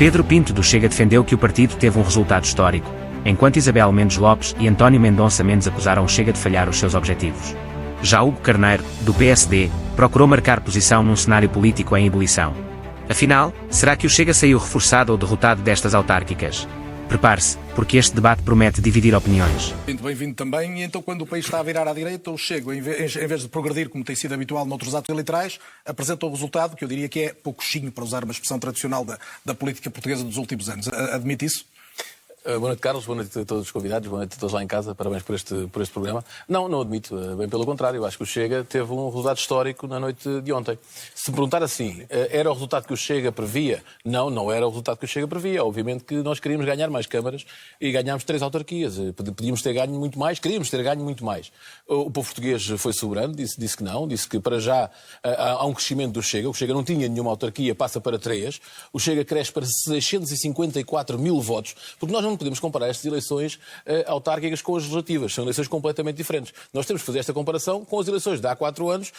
Pedro Pinto do Chega defendeu que o partido teve um resultado histórico, enquanto Isabel Mendes Lopes e António Mendonça Mendes acusaram o Chega de falhar os seus objetivos. Já Hugo Carneiro, do PSD, procurou marcar posição num cenário político em ebulição. Afinal, será que o Chega saiu reforçado ou derrotado destas autárquicas? Prepare-se, porque este debate promete dividir opiniões. Muito bem-vindo também. E então, quando o país está a virar à direita, o Chega, em vez de progredir, como tem sido habitual noutros atos eleitorais, apresenta um resultado que eu diria que é pouquinho, para usar uma expressão tradicional da política portuguesa dos últimos anos. Admite isso? Boa noite, Carlos. Boa noite a todos os convidados. Boa noite a todos lá em casa. Parabéns por este programa. Não admito. Bem pelo contrário. Eu acho que o Chega teve um resultado histórico na noite de ontem. Se me perguntar assim, era o resultado que o Chega previa? Não era o resultado que o Chega previa. Obviamente que nós queríamos ganhar mais câmaras e ganhámos 3 autarquias. Podíamos ter ganho muito mais, queríamos ter ganho muito mais. O povo português foi soberano, disse que não, disse que para já há um crescimento do Chega. O Chega não tinha nenhuma autarquia, passa para 3. O Chega cresce para 654 mil votos, porque nós não podemos comparar estas eleições autárquicas com as legislativas. São eleições completamente diferentes. Nós temos que fazer esta comparação com as eleições de há 4 anos,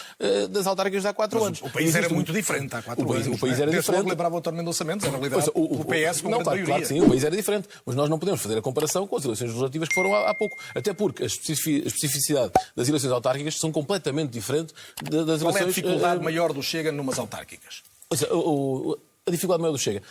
das autárquicas de há 4 anos. O país era muito diferente há 4 anos. O país era diferente. Logo lembrava o António Mendonça Mendes, era liderado pelo PS com grande maioria. Claro que sim, o país era diferente. Mas nós não podemos fazer a comparação com as eleições legislativas que foram há pouco. Até porque a especificidade das eleições autárquicas são completamente diferentes das eleições... Qual é a dificuldade maior do Chega numas autárquicas? A dificuldade maior do Chega...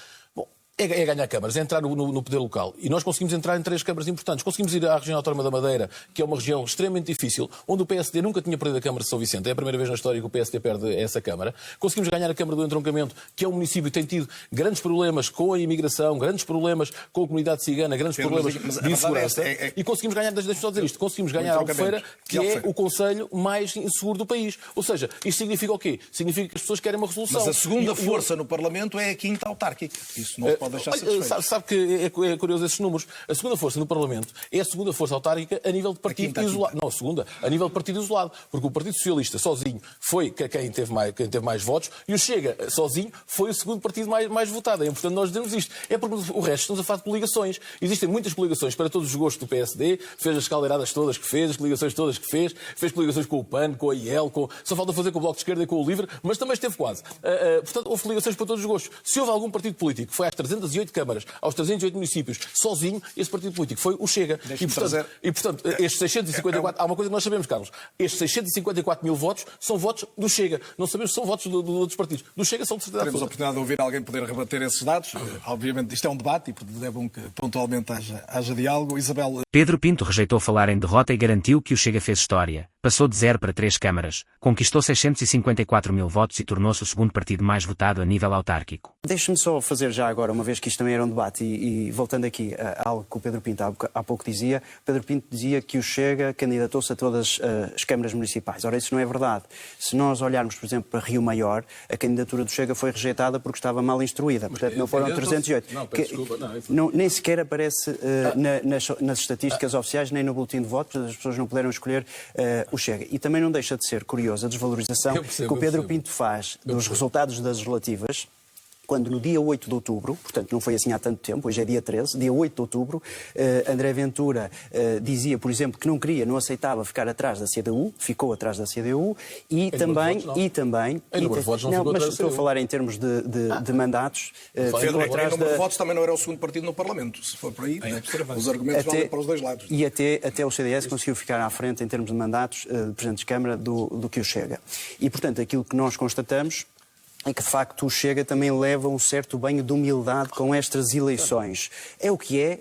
É ganhar câmaras, é entrar no poder local. E nós conseguimos entrar em 3 câmaras importantes. Conseguimos ir à região autónoma da Madeira, que é uma região extremamente difícil, onde o PSD nunca tinha perdido a Câmara de São Vicente. É a primeira vez na história que o PSD perde essa Câmara. Conseguimos ganhar a Câmara do Entroncamento, que é um município que tem tido grandes problemas com a imigração, grandes problemas com a comunidade cigana, grandes problemas de insegurança. E conseguimos ganhar, deixa-me só dizer isto, conseguimos ganhar Albufeira, que é o concelho mais inseguro do país. Ou seja, isto significa o quê? Significa que as pessoas querem uma resolução. Mas a segunda força no Parlamento é a 5ª autárquica. Isso não se pode deixar satisfeito. Sabe que é curioso esses números. A segunda força no Parlamento é a segunda força autárquica a nível de partido isolado. Não, a segunda, a nível de partido isolado. Porque o Partido Socialista sozinho foi quem teve mais votos e o Chega sozinho foi o segundo partido mais votado. É importante nós dizermos isto. É porque o resto estamos a falar de coligações. Existem muitas coligações para todos os gostos do PSD, fez as caldeiradas todas que fez, as coligações todas que fez coligações com o PAN, com a IEL, só falta fazer com o Bloco de Esquerda e com o LIVRE, mas também esteve quase. Portanto, houve coligações para todos os gostos. Se houve algum partido político que foi às 308 câmaras, aos 308 municípios, sozinho, esse partido político foi o Chega. E, portanto, estes 654... Há uma coisa que nós sabemos, Carlos. Estes 654 mil votos são votos do Chega. Não sabemos se são votos de outros partidos. Do Chega são de certeza. Teremos a oportunidade de ouvir alguém poder rebater esses dados. Obviamente, isto é um debate e, portanto, é bom que pontualmente haja diálogo. Isabel... Pedro Pinto rejeitou falar em derrota e garantiu que o Chega fez história. Passou de 0 para 3 câmaras, conquistou 654 mil votos e tornou-se o segundo partido mais votado a nível autárquico. Deixe-me só fazer já agora, uma vez que isto também era um debate, e voltando aqui a algo que o Pedro Pinto há pouco dizia, Pedro Pinto dizia que o Chega candidatou-se a todas as câmaras municipais. Ora, isso não é verdade. Se nós olharmos, por exemplo, para Rio Maior, a candidatura do Chega foi rejeitada porque estava mal instruída. Portanto, não foram 308. Nem sequer aparece nas estatísticas oficiais, nem no boletim de votos, as pessoas não puderam escolher o Chega. E também não deixa de ser curiosa a desvalorização que o Pedro Pinto faz dos resultados das legislativas, quando no dia 8 de outubro, portanto não foi assim há tanto tempo, hoje é dia 13, dia 8 de outubro, André Ventura dizia, por exemplo, que não aceitava ficar atrás da CDU, ficou atrás da CDU, e também... Mas estou a falar em termos de mandatos. Pedro, em número de votos também não era o segundo partido no Parlamento, se for por aí, os argumentos valem para os dois lados. E até o CDS conseguiu ficar à frente em termos de mandatos de Presidente de Câmara do que o Chega. E, portanto, aquilo que nós constatamos é que, de facto, o Chega também leva um certo banho de humildade com estas eleições. É o que é,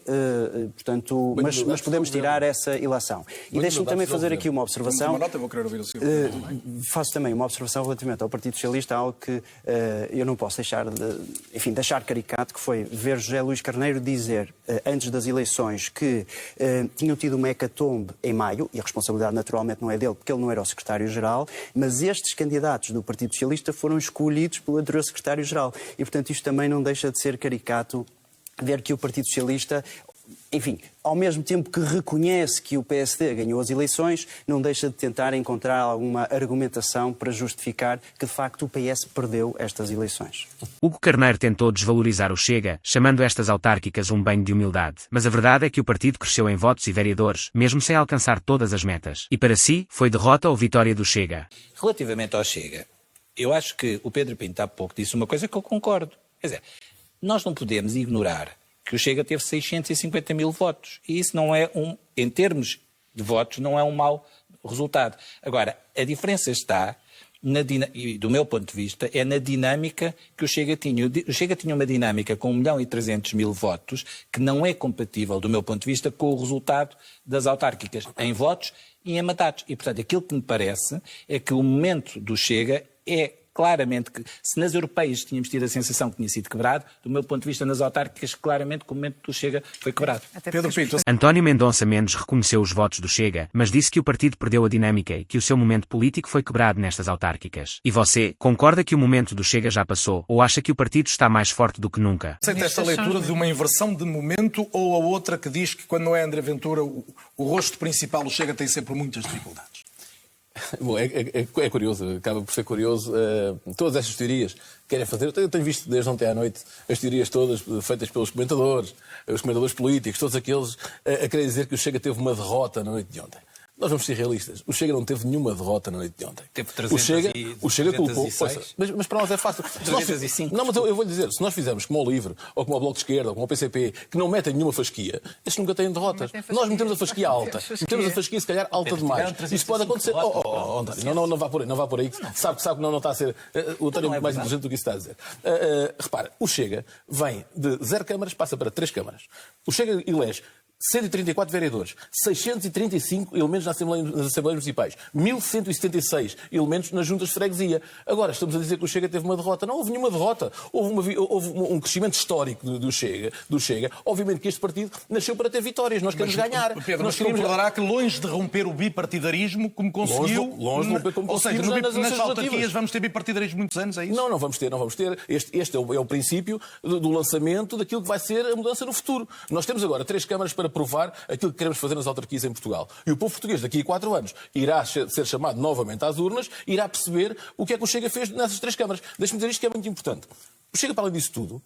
portanto, mas podemos tirar essa ilação. E deixe-me também fazer aqui uma observação. Faço também uma observação relativamente ao Partido Socialista, algo que eu não posso deixar caricato, que foi ver José Luís Carneiro dizer, antes das eleições, que tinham tido uma hecatombe em maio, e a responsabilidade naturalmente não é dele, porque ele não era o secretário-geral, mas estes candidatos do Partido Socialista foram escolhidos pelo anterior secretário-geral. E, portanto, isto também não deixa de ser caricato ver que o Partido Socialista, enfim, ao mesmo tempo que reconhece que o PSD ganhou as eleições, não deixa de tentar encontrar alguma argumentação para justificar que, de facto, o PS perdeu estas eleições. Hugo Carneiro tentou desvalorizar o Chega, chamando estas autárquicas um banho de humildade. Mas a verdade é que o partido cresceu em votos e vereadores, mesmo sem alcançar todas as metas. E para si, foi derrota ou vitória do Chega? Relativamente ao Chega, eu acho que o Pedro Pinto há pouco disse uma coisa que eu concordo. Quer dizer, Nós não podemos ignorar que o Chega teve 650 mil votos. E isso não é em termos de votos, não é um mau resultado. Agora, a diferença está, e do meu ponto de vista, é na dinâmica que o Chega tinha. O Chega tinha uma dinâmica com 1.300.000 votos que não é compatível, do meu ponto de vista, com o resultado das autárquicas, em votos e em mandatos. E, portanto, aquilo que me parece é que o momento do Chega é claramente que, se nas europeias tínhamos tido a sensação que tinha sido quebrado, do meu ponto de vista, nas autárquicas, claramente que o momento do Chega foi quebrado. Pedro Pinto. António Mendonça Mendes reconheceu os votos do Chega, mas disse que o partido perdeu a dinâmica e que o seu momento político foi quebrado nestas autárquicas. E você, concorda que o momento do Chega já passou, ou acha que o partido está mais forte do que nunca? Aceita esta leitura de uma inversão de momento ou a outra que diz que quando não é André Ventura o rosto principal, o Chega tem sempre muitas dificuldades? Bom, é curioso, acaba por ser curioso. Todas estas teorias que querem fazer, eu tenho visto desde ontem à noite as teorias todas feitas pelos comentadores, os comentadores políticos, todos aqueles a querer dizer que o Chega teve uma derrota na noite de ontem. Nós vamos ser realistas. O Chega não teve nenhuma derrota na noite de ontem. Teve o Chega colocou... Mas para nós é fácil. 305. Não, mas eu vou lhe dizer, se nós fizermos como o LIVRE, ou como o Bloco de Esquerda, ou como o PCP, que não metem nenhuma fasquia, esses nunca têm derrotas. Nós metemos a fasquia alta. Metemos a fasquia, se calhar, alta demais. Isso pode acontecer. António, não vá por aí. Sabe que não está a ser... O António é mais inteligente do que isso está a dizer. Repara, o Chega vem de 0 câmaras, passa para 3 câmaras. O Chega elege 134 vereadores, 635 elementos nas Assembleias Municipais, 1176 elementos nas juntas de freguesia. Agora, estamos a dizer que o Chega teve uma derrota. Não houve nenhuma derrota. Houve um crescimento histórico do Chega. Obviamente que este partido nasceu para ter vitórias. Nós queremos ganhar. Pedro, mas concordará que longe de romper o bipartidarismo, como conseguiu... Longe de romper como conseguimos nas autarquias vamos ter bipartidarismo muitos anos, é isso? Não vamos ter. Este é o princípio do lançamento daquilo que vai ser a mudança no futuro. Nós temos agora 3 câmaras para provar aquilo que queremos fazer nas autarquias em Portugal. E o povo português, daqui a 4 anos, irá ser chamado novamente às urnas, irá perceber o que é que o Chega fez nessas 3 câmaras. Deixe-me dizer isto que é muito importante. O Chega, para além disso tudo,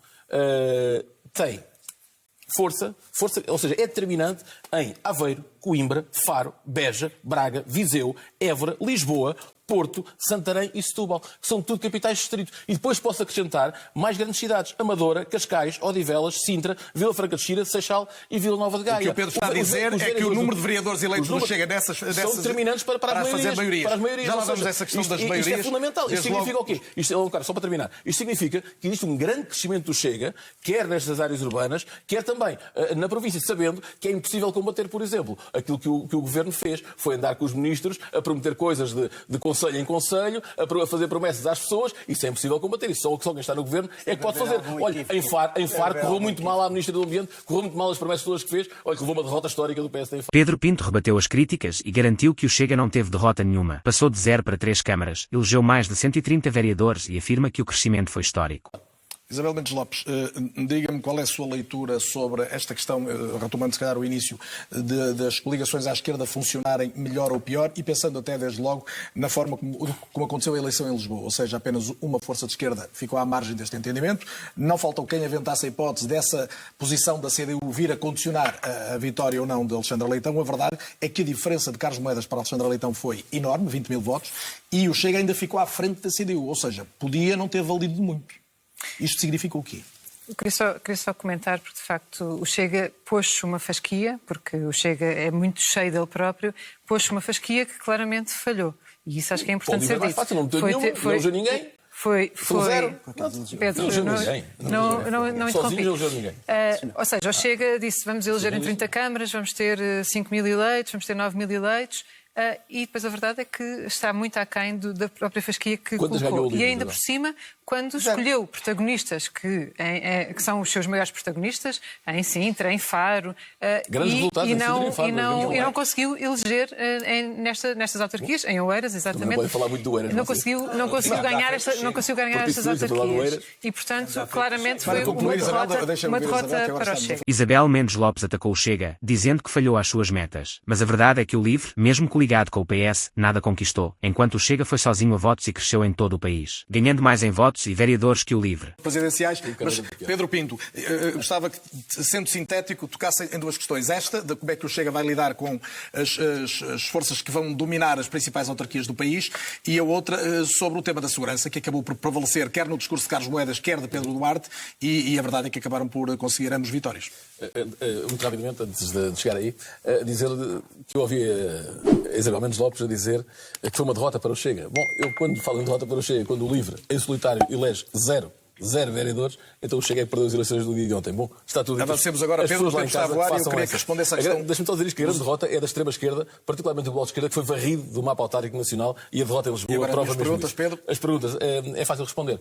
tem força, ou seja, é determinante em Aveiro, Coimbra, Faro, Beja, Braga, Viseu, Évora, Lisboa, Porto, Santarém e Setúbal, que são tudo capitais de distrito. E depois posso acrescentar mais grandes cidades: Amadora, Cascais, Odivelas, Sintra, Vila Franca de Xira, Seixal e Vila Nova de Gaia. O que o Pedro está a dizer é que o número de vereadores eleitos do Chega dessas são determinantes para fazer maiorias. Para as maiorias. Já lá vamos a essa questão das maiorias. Isto é fundamental. Isto significa o quê? Só para terminar. Isto significa que existe um grande crescimento do Chega, quer nestas áreas urbanas, quer também na província, sabendo que é impossível combater, por exemplo, aquilo que o Governo fez. Foi andar com os ministros a prometer coisas de conselho em conselho, a fazer promessas às pessoas. Isso é impossível combater. Isso só quem está no Governo é que pode fazer. Olha, em Faro correu muito mal à Ministra do Ambiente, correu muito mal as promessas todas que fez. Olha, que levou uma derrota histórica do PSD em Faro. Pedro Pinto rebateu as críticas e garantiu que o Chega não teve derrota nenhuma. Passou de 0 para 3 câmaras, elegeu mais de 130 vereadores e afirma que o crescimento foi histórico. Isabel Mendes Lopes, diga-me qual é a sua leitura sobre esta questão, retomando se calhar o início, das coligações à esquerda funcionarem melhor ou pior, e pensando até desde logo na forma como aconteceu a eleição em Lisboa, ou seja, apenas uma força de esquerda ficou à margem deste entendimento. Não faltou quem aventasse a hipótese dessa posição da CDU vir a condicionar a vitória ou não de Alexandre Leitão. A verdade é que a diferença de Carlos Moedas para Alexandre Leitão foi enorme, 20 mil votos, e o Chega ainda ficou à frente da CDU, ou seja, podia não ter valido muito. Isto significa o quê? Eu queria só comentar, porque de facto o Chega pôs uma fasquia, porque o Chega é muito cheio dele próprio, pôs uma fasquia que claramente falhou. E isso acho que é importante ser dito. Não elegeu ninguém. Foi zero. Pedro, não interrompi. Ou seja, o Chega disse: vamos eleger em 30 câmaras, vamos ter 5 mil eleitos, vamos ter 9 mil eleitos. E depois a verdade é que está muito aquém da própria fasquia que colocou. E ainda por cima, quando escolheu protagonistas que são os seus maiores protagonistas, em Sintra, em Faro, e não conseguiu eleger nestas autarquias, em Oeiras, exatamente. Não falar muito do Oeiras. Não conseguiu ganhar estas autarquias. E, portanto, claramente foi uma derrota para o Chega. Isabel Mendes Lopes atacou o Chega, dizendo que falhou às suas metas. Mas a verdade é que o LIVRE, mesmo ligado com o PS, nada conquistou, enquanto o Chega foi sozinho a votos e cresceu em todo o país, ganhando mais em votos votos e vereadores que o LIVRE. Presidenciais, mas Pedro Pinto, gostava que, sendo sintético, tocasse em duas questões. Esta, de como é que o Chega vai lidar com as forças que vão dominar as principais autarquias do país, e a outra sobre o tema da segurança, que acabou por prevalecer quer no discurso de Carlos Moedas, quer de Pedro Duarte, e a verdade é que acabaram por conseguir ambos vitórias. Muito rapidamente, antes de chegar aí, dizer que eu ouvi a Isabel Mendes Lopes a dizer que foi uma derrota para o Chega. Bom, eu quando falo em derrota para o Chega, quando o LIVRE, em solitário, elege zero vereadores, então o Chega é que perdeu as eleições do dia de ontem. Bom, está tudo... Avancemos agora, Pedro, o tempo está a voar e eu queria que respondesse à questão... Deixa-me só dizer isto, que a grande derrota é da extrema-esquerda, particularmente do Bloco de Esquerda, que foi varrido do mapa autárquico nacional, e a derrota em Lisboa prova mesmo perguntas, isso. Pedro? As perguntas, é fácil responder.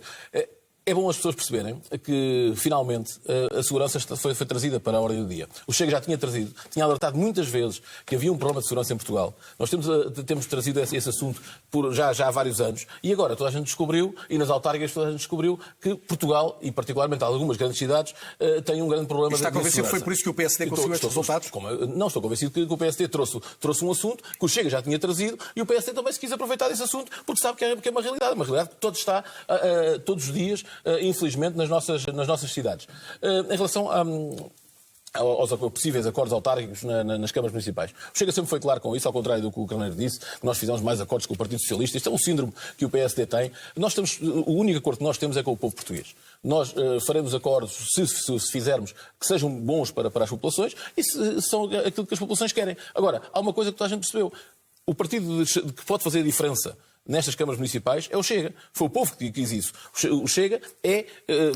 É bom as pessoas perceberem que, finalmente, a segurança foi trazida para a ordem do dia. O Chega já tinha alertado muitas vezes que havia um problema de segurança em Portugal. Nós temos trazido esse assunto já há vários anos. E agora toda a gente descobriu, e nas autárquicas toda a gente descobriu, que Portugal, e particularmente algumas grandes cidades, têm um grande problema de segurança. Está convencido que foi por isso que o PSD conseguiu estes resultados? Não, estou convencido que o PSD trouxe um assunto que o Chega já tinha trazido, e o PSD também se quis aproveitar desse assunto, porque sabe que é uma realidade que todos está todos os dias, infelizmente, nas nossas cidades. Em relação aos possíveis acordos autárquicos nas câmaras municipais. O Chega sempre foi claro com isso, ao contrário do que o Carneiro disse, que nós fizemos mais acordos com o Partido Socialista. Isto é um síndrome que o PSD tem. O único acordo que nós temos é com o povo português. Nós faremos acordos, se fizermos, que sejam bons para as populações e se são aquilo que as populações querem. Agora, há uma coisa que toda a gente percebeu. O partido que pode fazer a diferença nestas câmaras municipais é o Chega. Foi o povo que quis isso. O Chega é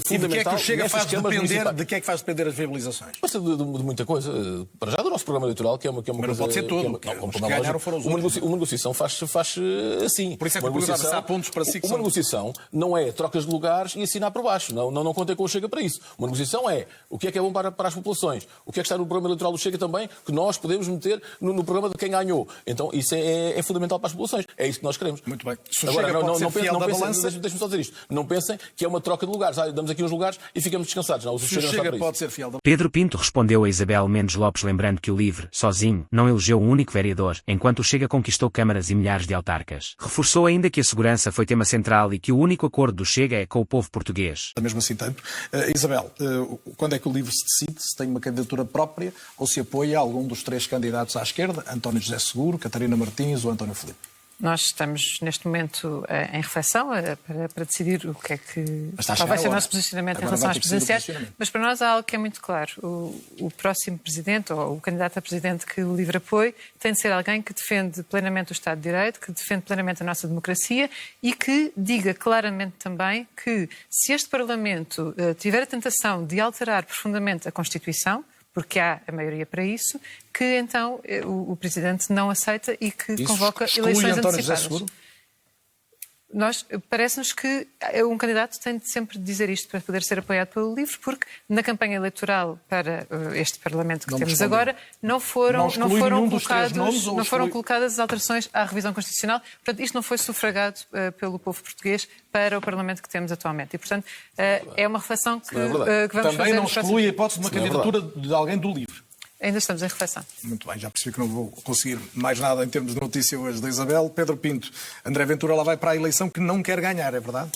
fundamental nestas câmaras municipais. De que é que faz depender as viabilizações? Passa de muita coisa. Para já do nosso programa eleitoral, que é uma mas coisa... Mas pode ser tudo. Uma ganharam foram os outros. Uma negociação faz assim. Por isso é que há pontos para si que uma negociação não é trocas de lugares e assinar por baixo. Não contei com o Chega para isso. Uma negociação é o que é bom para as populações. O que é que está no programa eleitoral do Chega também, que nós podemos meter no programa de quem ganhou. Então isso é fundamental para as populações. É isso que nós queremos. Muito bem. Agora, deixa-me só dizer isto. Não pensem que é uma troca de lugares. Damos aqui uns lugares e ficamos descansados. Não, o Chega pode ser fiel da... Pedro Pinto respondeu a Isabel Mendes Lopes, lembrando que o LIVRE, sozinho, não elegeu um único vereador, enquanto o Chega conquistou câmaras e milhares de autarcas. Reforçou ainda que a segurança foi tema central e que o único acordo do Chega é com o povo português. Mesmo assim tanto. Isabel, quando é que o LIVRE se decide se tem uma candidatura própria ou se apoia algum dos três candidatos à esquerda, António José Seguro, Catarina Martins ou António Filipe? Nós estamos, neste momento, em reflexão para decidir o que é que qual vai ser o nosso posicionamento em relação às presidenciais. Mas para nós há algo que é muito claro. O próximo presidente, ou o candidato a presidente que o LIVRE apoie, tem de ser alguém que defende plenamente o Estado de Direito, que defende plenamente a nossa democracia e que diga claramente também que, se este Parlamento tiver a tentação de alterar profundamente a Constituição, porque há a maioria para isso, que então o Presidente não aceita e que convoca eleições antecipadas. Parece-nos que um candidato tem de sempre dizer isto para poder ser apoiado pelo LIVRE, porque na campanha eleitoral para este Parlamento que temos agora não foram colocadas as alterações à revisão constitucional. Portanto, isto não foi sufragado pelo povo português para o Parlamento que temos atualmente. E, portanto, é uma reflexão que vamos fazer. Também não exclui a hipótese de uma candidatura de alguém do LIVRE. Ainda estamos em reflexão. Muito bem, já percebi que não vou conseguir mais nada em termos de notícia hoje da Isabel. Pedro Pinto, André Ventura lá vai para a eleição que não quer ganhar, é verdade?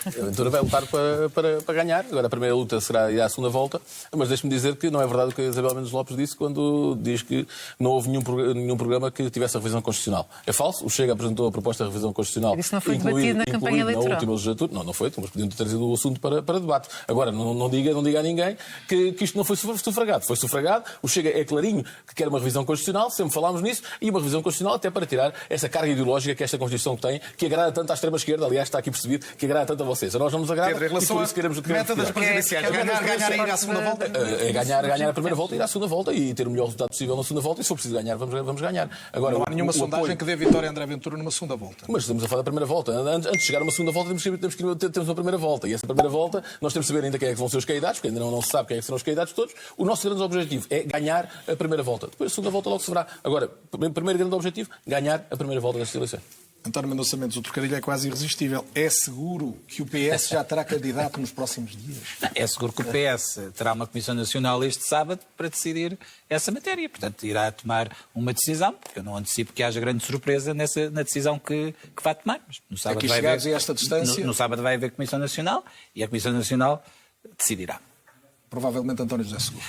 A Ventura vai lutar para ganhar. Agora a primeira luta será ir à segunda volta. Mas deixe-me dizer que não é verdade o que a Isabel Mendes Lopes disse quando diz que não houve nenhum programa que tivesse a revisão constitucional. É falso. O Chega apresentou a proposta de revisão constitucional. Isso não foi debatido na campanha eleitoral. Na última legislatura. Não foi, mas podiam ter trazido o assunto para debate. Agora, não diga a ninguém que isto não foi sufragado. Foi sufragado. O Chega é clarinho que quer uma revisão constitucional. Sempre falámos nisso. E uma revisão constitucional até para tirar essa carga ideológica que esta Constituição tem, que agrada tanto à extrema-esquerda. Aliás, está aqui percebido que agrada tanto a vocês. A nós não nos agrada. Pedro, em relação à meta das presidenciais, ganhar e ir à segunda volta? É ganhar a primeira volta e ir à segunda volta e ter o melhor resultado possível na segunda volta. E se for preciso ganhar, vamos ganhar. Agora, não há nenhuma sondagem que dê vitória a André Ventura numa segunda volta. Mas estamos a falar da primeira volta. Antes de chegar a uma segunda volta, temos uma primeira volta. E essa primeira volta, nós temos de saber ainda quem é que vão ser os candidatos, porque ainda não se sabe quem é que serão os candidatos todos. O nosso grande objetivo é ganhar a primeira volta. Depois a segunda volta logo se verá. Agora, primeiro grande objetivo, ganhar a primeira volta destas eleições. António Mendonça Mendes, o trocadilho é quase irresistível. É seguro que o PS já terá candidato nos próximos dias? É seguro que o PS terá uma Comissão Nacional este sábado para decidir essa matéria. Portanto, irá tomar uma decisão, porque eu não antecipo que haja grande surpresa na decisão que vai tomar. Mas no sábado Aqui vai chegados haver, a esta distância... no sábado vai haver Comissão Nacional e a Comissão Nacional decidirá. Provavelmente António José Seguro.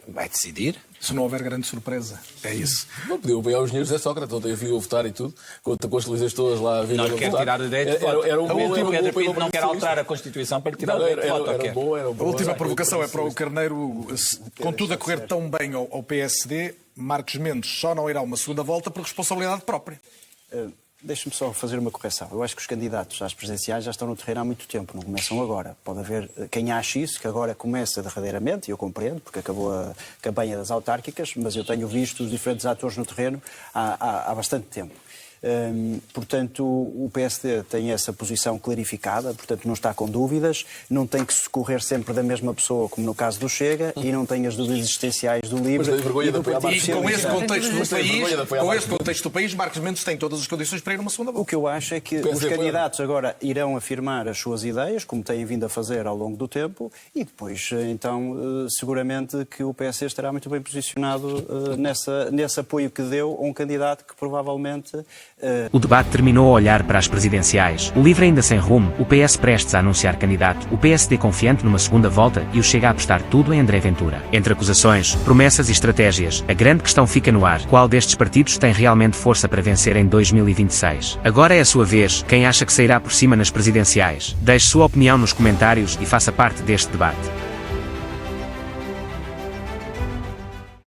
Vai decidir. Se não houver grande surpresa, é isso. Não podiu apoiar os engenheiros José Sócrates, ontem eu vi-o votar e tudo, com as televisões todas lá a vir Não a lhe quero votar. tirar o direito de voto. Era um bom, Pedro Pinto não quer alterar a Constituição para lhe tirar o direito de voto. Era bom. A última provocação é para o Carneiro, com tudo a correr tão bem ao PSD, Marcos Mendes só não irá a uma segunda volta por responsabilidade própria. Deixe-me só fazer uma correção. Eu acho que os candidatos às presidenciais já estão no terreno há muito tempo, não começam agora. Pode haver quem ache isso, que agora começa derradeiramente, e eu compreendo, porque acabou a campanha das autárquicas, mas eu tenho visto os diferentes atores no terreno há bastante tempo. Portanto, o PSD tem essa posição clarificada, portanto não está com dúvidas, não tem que socorrer sempre da mesma pessoa, como no caso do Chega, e não tem as dúvidas existenciais do LIVRE e do Partido E com esse Socialista. contexto do país, Marcos Mendes tem todas as condições para ir a uma segunda volta. O que eu acho é que os candidatos agora irão afirmar as suas ideias, como têm vindo a fazer ao longo do tempo, e depois, então, seguramente que o PS estará muito bem posicionado nesse apoio que deu a um candidato que provavelmente... O debate terminou a olhar para as presidenciais. O LIVRE ainda sem rumo, o PS prestes a anunciar candidato, o PSD confiante numa segunda volta e o Chega a apostar tudo em André Ventura. Entre acusações, promessas e estratégias, a grande questão fica no ar. Qual destes partidos tem realmente força para vencer em 2026? Agora é a sua vez. Quem acha que sairá por cima nas presidenciais? Deixe sua opinião nos comentários e faça parte deste debate.